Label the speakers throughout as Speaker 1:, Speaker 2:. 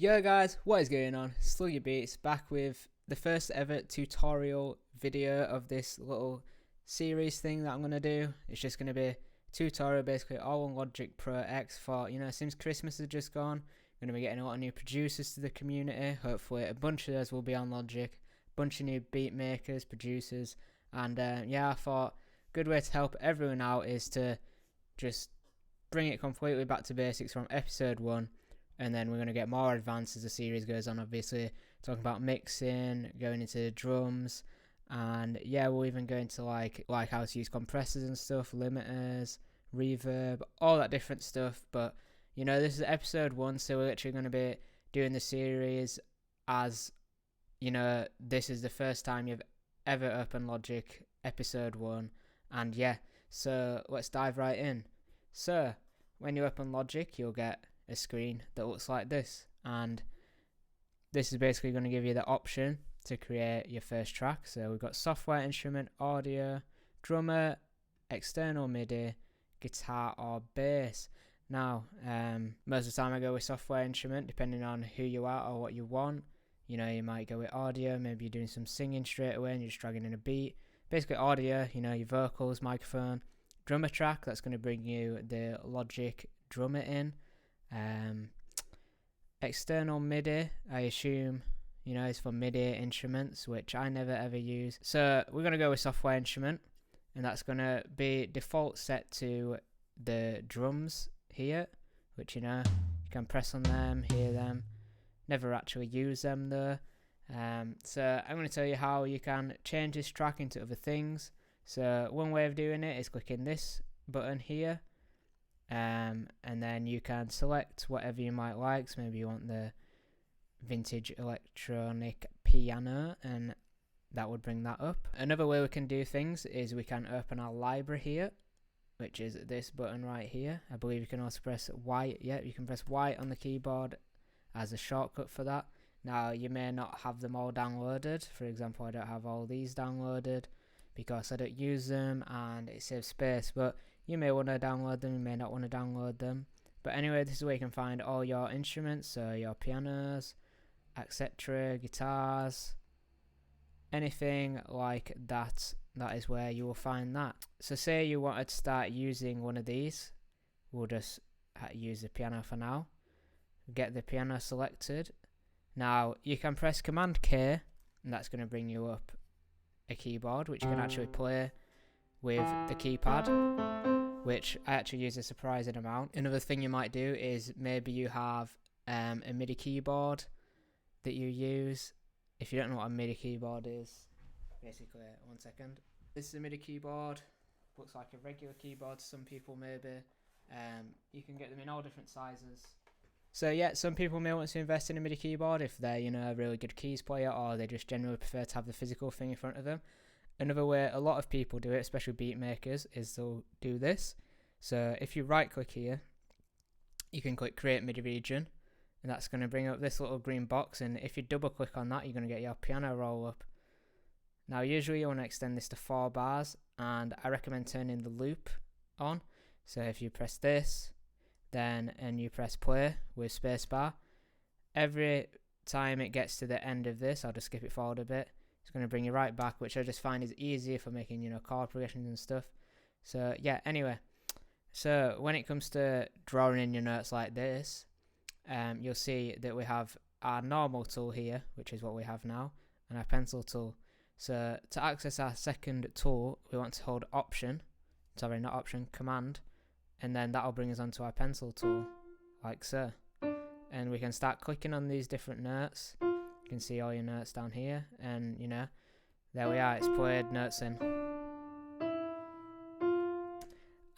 Speaker 1: Yo guys, what is going on? Sluggy Beats back with the first ever tutorial video of this little series thing that I'm going to do. It's just going to be a tutorial basically all on Logic Pro X for, since Christmas has just gone, I'm going to be getting a lot of new producers to the community. Hopefully a bunch of those will be on Logic, a bunch of new beat makers, producers, and I thought a good way to help everyone out is to just bring it completely back to basics from episode 1. And then we're going to get more advanced as the series goes on, obviously. Talking about mixing, going into drums. And we'll even go into like how to use compressors and stuff, limiters, reverb, all that different stuff. But, this is episode 1, so we're literally going to be doing the series as, this is the first time you've ever opened Logic, episode 1. And so let's dive right in. So, when you open Logic, you'll get a screen that looks like this, and this is basically going to give you the option to create your first track. So we've got software, instrument, audio, drummer, external MIDI, guitar or bass. Now most of the time I go with software instrument depending on who you are or what you want. You might go with audio, maybe you're doing some singing straight away and you're just dragging in a beat. Basically audio, your vocals, microphone. Drummer track, that's going to bring you the Logic drummer in. External MIDI, I assume, is for MIDI instruments, which I never ever use. So we're going to go with software instrument, and that's going to be default set to the drums here, which you can press on them, hear them, never actually use them though. So I'm going to tell you how you can change this track into other things. So one way of doing it is clicking this button here. And then you can select whatever you might like. So maybe you want the vintage electronic piano, and that would bring that up. Another way we can do things is we can open our library here, which is this button right here. I believe you can also press Y. You can press Y on the keyboard as a shortcut for that. Now you may not have them all downloaded. For example, I don't have all these downloaded because I don't use them and it saves space, but you may want to download them, you may not want to download them. But anyway, this is where you can find all your instruments, so your pianos, etc., guitars, anything like that. That is where you will find that. So say you wanted to start using one of these, we'll just use the piano for now. Get the piano selected. Now you can press Command K, and that's going to bring you up a keyboard, which you can actually play with the keypad, which I actually use a surprising amount. Another thing you might do is maybe you have a MIDI keyboard that you use. If you don't know what a MIDI keyboard is, basically, one second. This is a MIDI keyboard. Looks like a regular keyboard to some people maybe. You can get them in all different sizes. So some people may want to invest in a MIDI keyboard if they're, a really good keys player, or they just generally prefer to have the physical thing in front of them. Another way a lot of people do it, especially beat makers, is they'll do this. So if you right click here, you can click create MIDI region, and that's going to bring up this little green box, and if you double click on that, you're going to get your piano roll up. Now usually you want to extend this to 4 bars, and I recommend turning the loop on. So if you press this, and you press play with spacebar, every time it gets to the end of this, I'll just skip it forward a bit, it's going to bring you right back, which I just find is easier for making, chord progressions and stuff. So anyway, so when it comes to drawing in your notes like this, you'll see that we have our normal tool here, which is what we have now, and our pencil tool. So to access our second tool, we want to hold command, and then that'll bring us onto our pencil tool, like so. And we can start clicking on these different notes. You can see all your notes down here, and there we are, it's played notes in.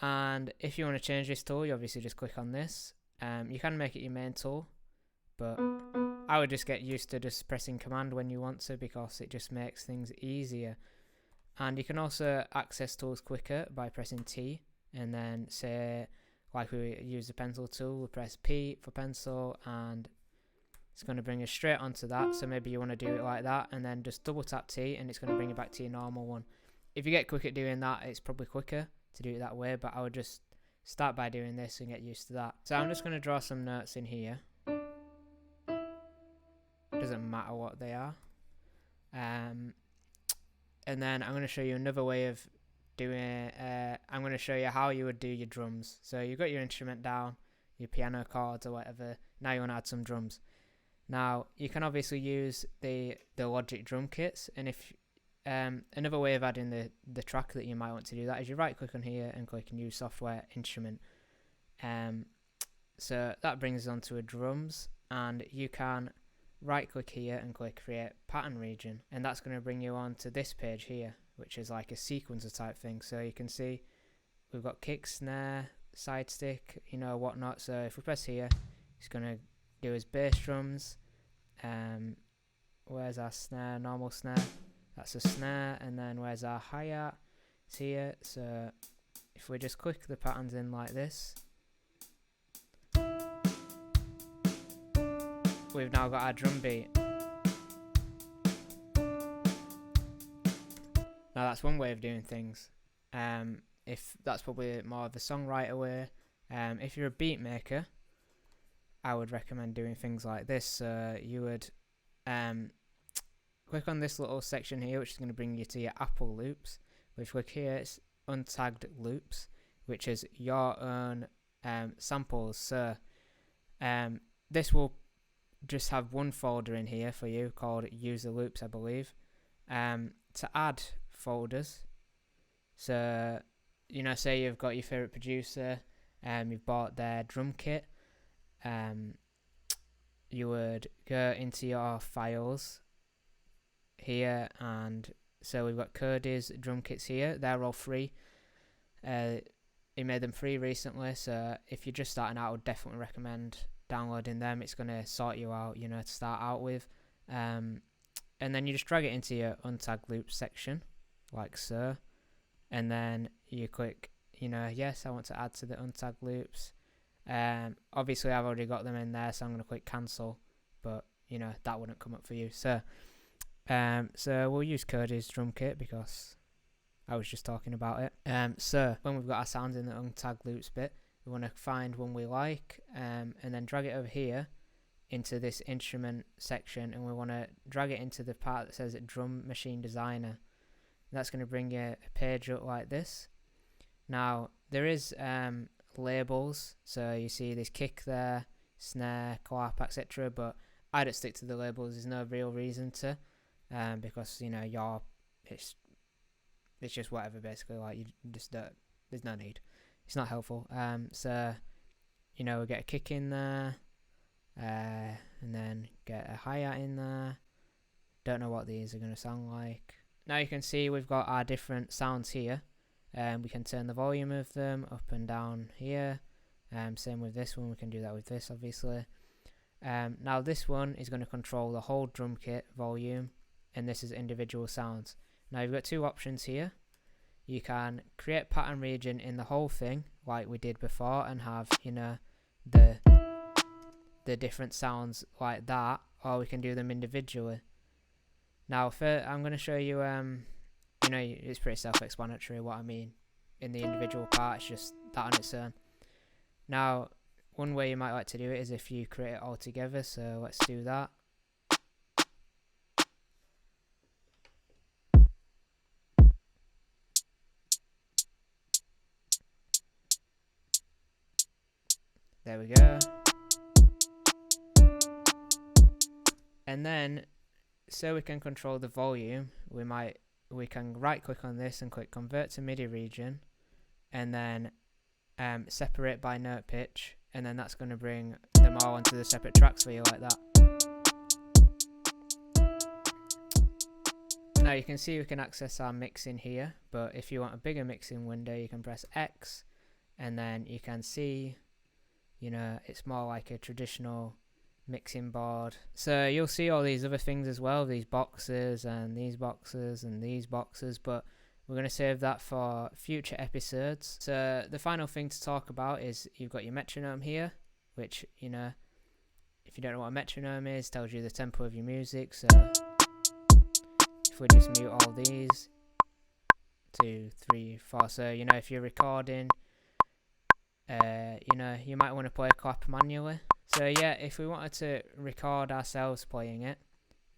Speaker 1: And if you want to change this tool, you obviously just click on this. You can make it your main tool, but I would just get used to just pressing command when you want to, because it just makes things easier. And you can also access tools quicker by pressing T, and then say, like we use the pencil tool, we'll press P for pencil, and it's going to bring us straight onto that. So maybe you want to do it like that, and then just double tap T, and it's going to bring you back to your normal one. If you get quick at doing that, it's probably quicker to do it that way, but I would just start by doing this and get used to that. So I'm just going to draw some notes in here. doesn't matter what they are. And then I'm going to show you another way of doing I'm going to show you how you would do your drums. So you've got your instrument down, your piano chords or whatever. Now you want to add some drums. Now you can obviously use the Logic drum kits, and if another way of adding the track that you might want to do that is you right click on here and click New Software Instrument. So that brings us onto a drums, and you can right click here and click Create Pattern Region, and that's going to bring you on to this page here, which is like a sequencer type thing. So you can see we've got kick, snare, side stick, whatnot. So if we press here, it's going to do his bass drums. Where's our snare? Normal snare. That's a snare. And then where's our hi-hat? It's here. So if we just click the patterns in like this, we've now got our drum beat. Now that's one way of doing things. If that's probably more of the songwriter way. If you're a beat maker, I would recommend doing things like this. You would click on this little section here, which is going to bring you to your Apple loops. If you click here, it's untagged loops, which is your own samples. So this will just have one folder in here for you called user loops, I believe. To add folders, so say you've got your favorite producer, you've bought their drum kit, you would go into your files here, and so we've got Cody's drum kits here. They're all free. He made them free recently, so if you're just starting out, I would definitely recommend downloading them. It's going to sort you out, to start out with. And then you just drag it into your untagged loops section, like so. And then you click, yes, I want to add to the untagged loops. Obviously I've already got them in there, so I'm going to click cancel, but that wouldn't come up for you. So we'll use Cody's drum kit because I was just talking about it. So when we've got our sounds in the untagged loops bit, we want to find one we like, and then drag it over here into this instrument section, and we want to drag it into the part that says Drum Machine Designer. That's going to bring you a page up like this. Now there is labels, so you see this kick there, snare, clap, etc. But I don't stick to the labels. There's no real reason to, because it's just whatever basically. Like you just don't. There's no need. It's not helpful. So we get a kick in there, and then get a hi-hat in there. Don't know what these are going to sound like. Now you can see we've got our different sounds here. We can turn the volume of them up and down here. Same with this one, we can do that with this obviously. Now this one is going to control the whole drum kit volume, and this is individual sounds. Now you've got two options here. You can create pattern region in the whole thing like we did before and have the different sounds like that, or we can do them individually. Now I'm going to show you it's pretty self-explanatory what I mean in the individual part. It's just that on its own. Now one way you might like to do it is if you create it all together, so let's do that. There we go. And then so we can control the volume, we can right click on this and click convert to MIDI region, and then separate by note pitch, and then that's going to bring them all onto the separate tracks for you like that. Now you can see we can access our mixing here, but if you want a bigger mixing window you can press X, and then you can see it's more like a traditional mixing board. So you'll see all these other things as well, these boxes and these boxes and these boxes, but we're going to save that for future episodes. So the final thing to talk about is you've got your metronome here, which if you don't know what a metronome is, tells you the tempo of your music. So if we just mute all these, 2, 3, 4, so if you're recording, you might want to play a clap manually. So yeah, if we wanted to record ourselves playing it,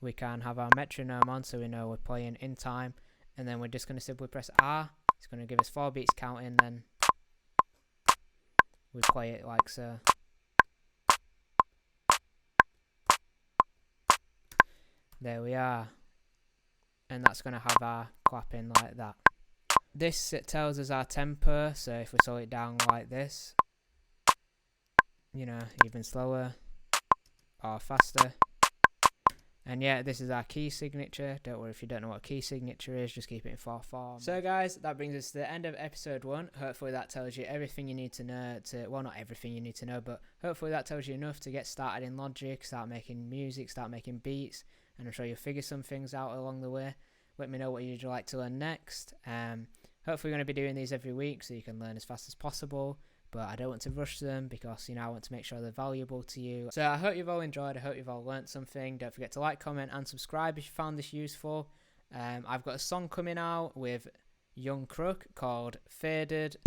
Speaker 1: we can have our metronome on so we know we're playing in time, and then we're just going to simply press R. It's going to give us 4 beats counting, then we play it like so. There we are. And that's going to have our clapping like that. This tells us our tempo, so if we slow it down like this, you know, even slower or faster. And yeah, this is our key signature. Don't worry if you don't know what key signature is, just keep it in 4/4. So guys, that brings us to the end of episode 1. Hopefully that tells you everything you need to know well, not everything you need to know, but hopefully that tells you enough to get started in Logic, start making music, start making beats, and I'm sure you'll figure some things out along the way. Let me know what you'd like to learn next. Hopefully we're going to be doing these every week so you can learn as fast as possible. But I don't want to rush them because, you know, I want to make sure they're valuable to you. So I hope you've all enjoyed. I hope you've all learnt something. Don't forget to like, comment, and subscribe if you found this useful. I've got a song coming out with Young Crook called Faded.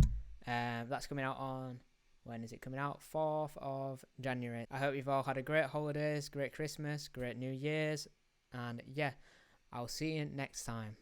Speaker 1: That's coming out on, when is it coming out? 4th of January. I hope you've all had a great holidays, great Christmas, great New Year's. And yeah, I'll see you next time.